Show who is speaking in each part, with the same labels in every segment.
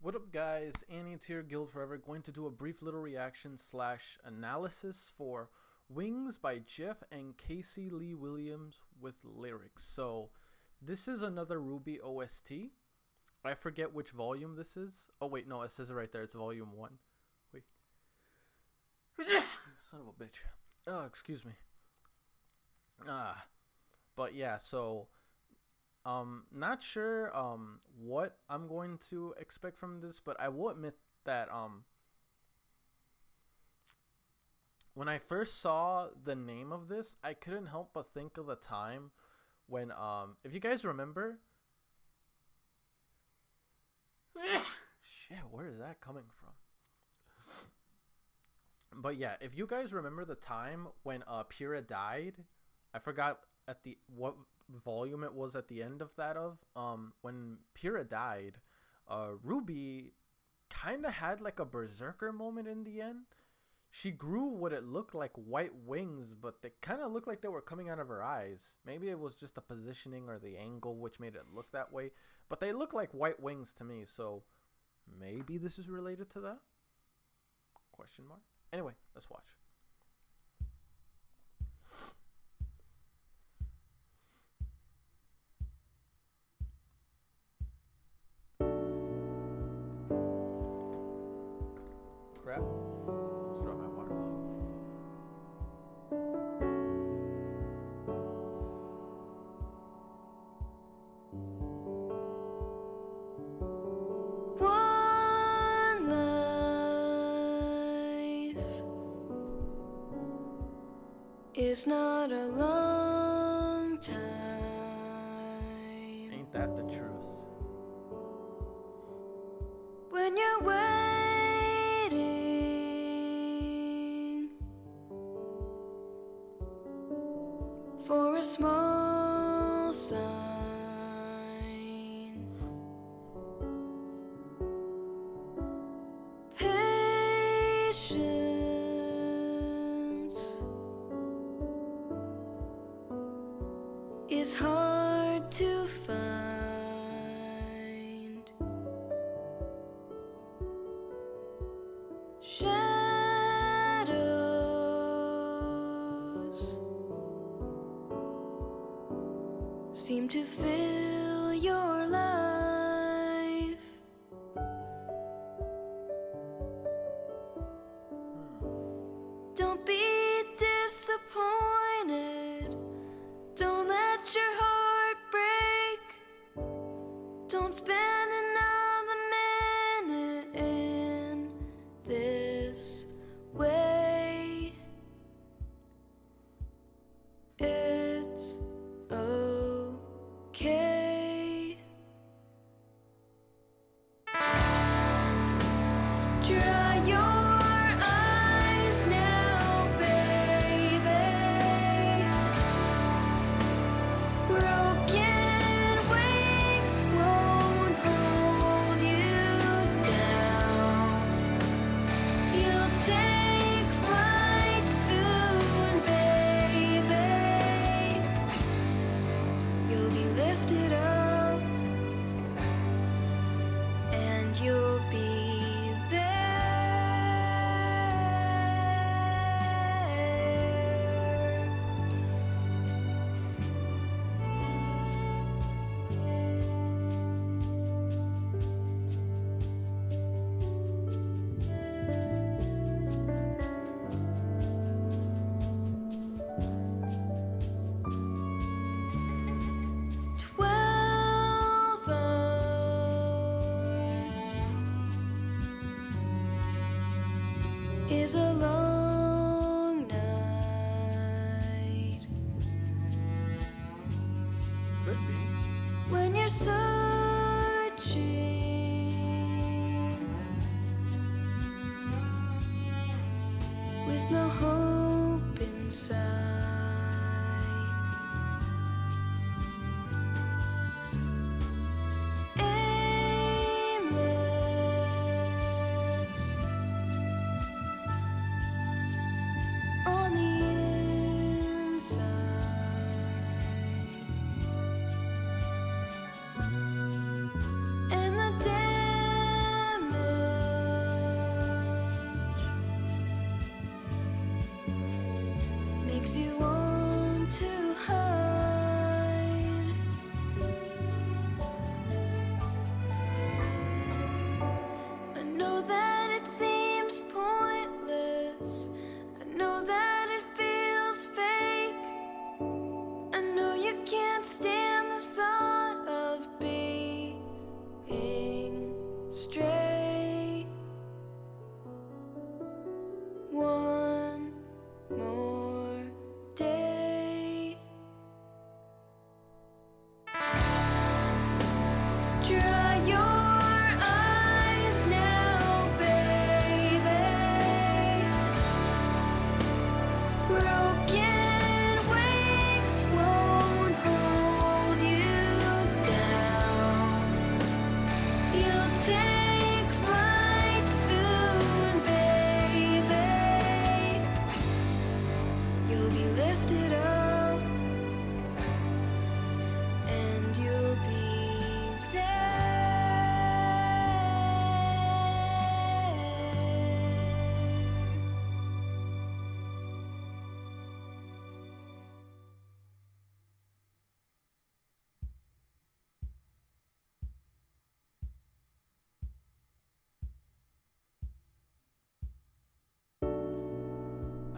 Speaker 1: What up, guys? Anitier Guild Forever going to do a brief little reaction slash analysis for Wings by Jeff and Casey Lee Williams with lyrics. So this is another RWBY OST. I forget which volume this is. Oh wait, no, it says it right there. It's volume 1. Wait. Son of a bitch. Oh, excuse me. But yeah, so not sure what I'm going to expect from this, but I will admit that when I first saw the name of this, I couldn't help but think of the time when if you guys remember shit, where is that coming from? But yeah, if you guys remember the time when Pyrrha died, I forgot at the what volume it was at the end of that when Pyrrha died, RWBY kind of had like a berserker moment in the end. She grew what it looked like white wings, but they kind of looked like they were coming out of her eyes. Maybe it was just the positioning or the angle which made it look that way, but they look like white wings to me, so maybe this is related to that? Question mark. Anyway, let's watch. Crap. Almost dropped my water bottle.
Speaker 2: One life is not a long time.
Speaker 1: Ain't that the truth?
Speaker 2: When you're waiting for a small sign, patience is hard to find. Shadows seem to fill your life. Don't be disappointed. Don't let your heart break. Don't spend another minute in this way. It's okay. Dry your eyes now, baby. Broken wings won't hold you down. You'll take flight soon, baby. You'll be lifted up, and you'll be there. Twelve hours is a long night
Speaker 1: Could be.
Speaker 2: when you're searching with no hope in sight. Aimless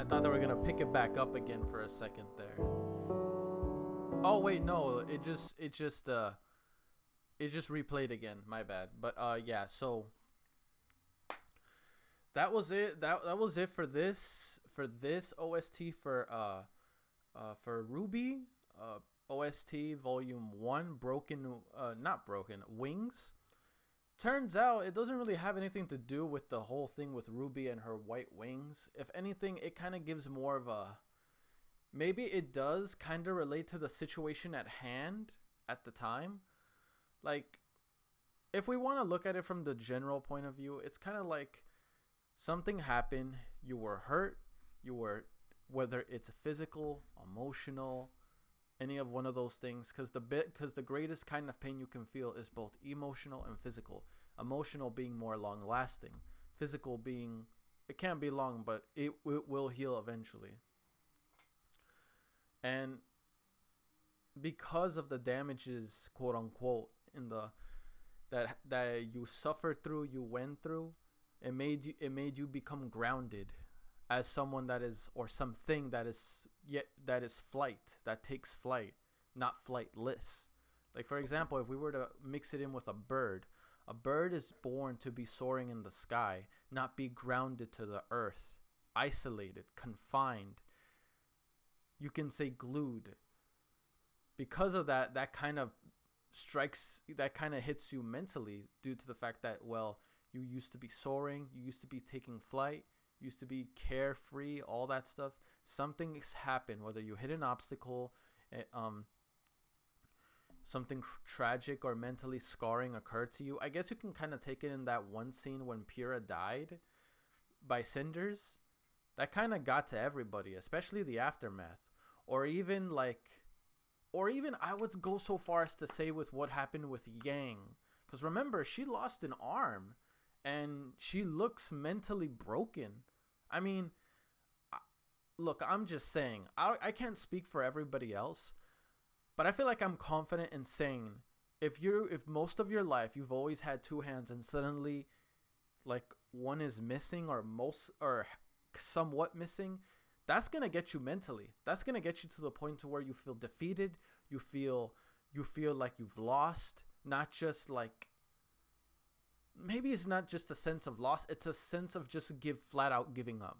Speaker 1: I thought they were gonna pick it back up again for a second there. Oh wait, no, it just replayed again. My bad. But yeah, so that was it. That was it for this OST for RWBY OST Volume 1, not broken Wings. Turns out it doesn't really have anything to do with the whole thing with RWBY and her white wings. If anything, it kind of gives more of a, maybe it does kind of relate to the situation at hand at the time. Like, if we want to look at it from the general point of view, it's kind of like something happened, you were hurt, whether it's physical, emotional, any of one of those things, because the greatest kind of pain you can feel is both emotional and physical. Emotional being more long lasting, physical being, it can't be long, but it will heal eventually. And because of the damages, quote unquote, in the that you suffered through, you went through, it made you become grounded as someone that is, or something that is flight, that takes flight, not flightless. Like, for example, if we were to mix it in with a bird is born to be soaring in the sky, not be grounded to the earth, isolated, confined. You can say glued. Because of that kind of hits you mentally, due to the fact that, well, you used to be soaring, you used to be taking flight, used to be carefree, all that stuff. Something's happened, whether you hit an obstacle, something tragic or mentally scarring occurred to you. I guess you can kind of take it in that one scene when Pyrrha died by cinders. That kind of got to everybody, especially the aftermath. Or even I would go so far as to say with what happened with Yang. Because remember, she lost an arm and she looks mentally broken. I mean, look, I'm just saying, I can't speak for everybody else, but I feel like I'm confident in saying, if most of your life you've always had two hands and suddenly like one is missing or somewhat missing, that's going to get you mentally. That's going to get you to the point to where you feel defeated, you feel like you've lost, not just like, maybe it's not just a sense of loss, it's a sense of just flat out giving up.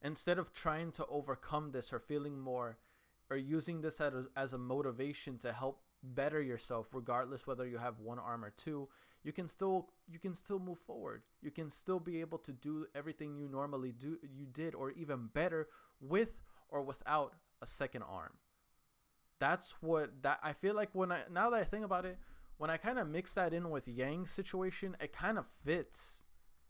Speaker 1: Instead of trying to overcome this or feeling more, or using this as a motivation to help better yourself, regardless whether you have one arm or two, you can still move forward. You can still be able to do everything you normally did, or even better, with or without a second arm. That's that I feel like now that I think about it, when I kind of mix that in with Yang's situation, it kind of fits.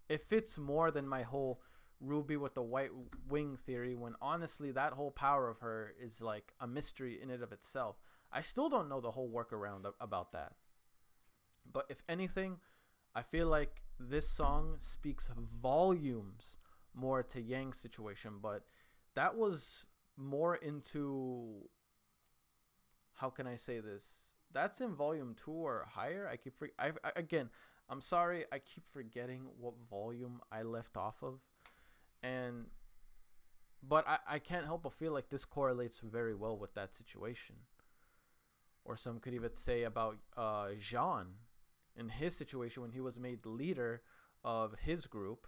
Speaker 1: It fits more than my whole RWBY with the white wing theory, when honestly that whole power of her is like a mystery in and of itself. I still don't know the whole workaround about that. But if anything, I feel like this song speaks volumes more to Yang's situation. But that was more into, how can I say this? That's in volume 2 or higher. Again, I'm sorry, I keep forgetting what volume I left off of. But I can't help but feel like this correlates very well with that situation. Or some could even say about Jean in his situation, when he was made the leader of his group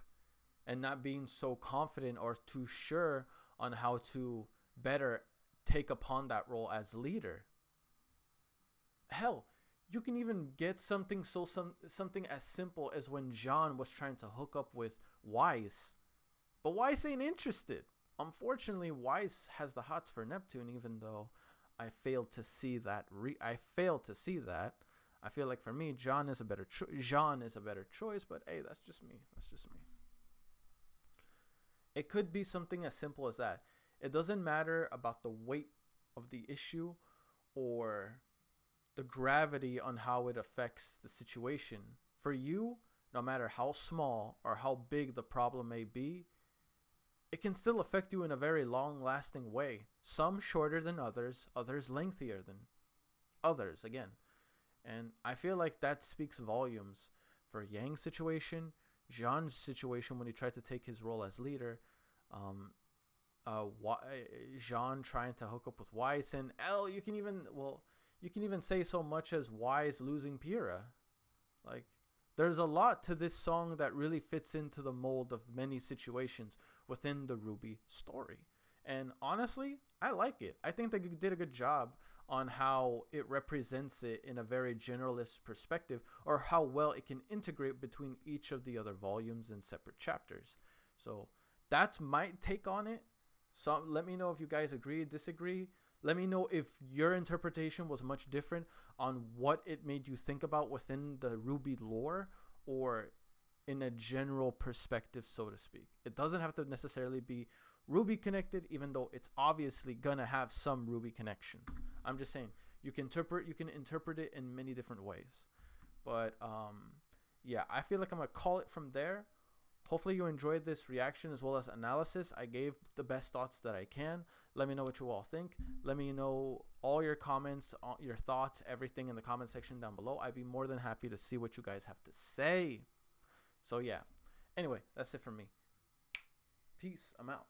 Speaker 1: and not being so confident or too sure on how to better take upon that role as leader. Hell, you can even get something as simple as when Jean was trying to hook up with Weiss, but Weiss ain't interested. Unfortunately, Weiss has the hots for Neptune, even though I failed to see that. I feel like for me, Jean is a better choice, but hey, that's just me. It could be something as simple as that. It doesn't matter about the weight of the issue or the gravity on how it affects the situation. For you, no matter how small or how big the problem may be, it can still affect you in a very long-lasting way. Some shorter than others, others lengthier than others, again. And I feel like that speaks volumes for Yang's situation, Jean's situation when he tried to take his role as leader. um, Jean trying to hook up with Weiss, and L. You can even say so much as Weiss losing Pyrrha. Like, there's a lot to this song that really fits into the mold of many situations within the RWBY story. And honestly, I like it. I think they did a good job on how it represents it in a very generalist perspective, or how well it can integrate between each of the other volumes and separate chapters. So that's my take on it. So let me know if you guys agree, disagree. Let me know if your interpretation was much different on what it made you think about within the RWBY lore, or in a general perspective, so to speak. It doesn't have to necessarily be RWBY connected, even though it's obviously gonna have some RWBY connections. I'm just saying you can interpret it in many different ways. But yeah, I feel like I'm gonna call it from there. Hopefully you enjoyed this reaction as well as analysis. I gave the best thoughts that I can. Let me know what you all think. Let me know all your comments, your thoughts, everything in the comment section down below. I'd be more than happy to see what you guys have to say. So yeah. Anyway, that's it from me. Peace. I'm out.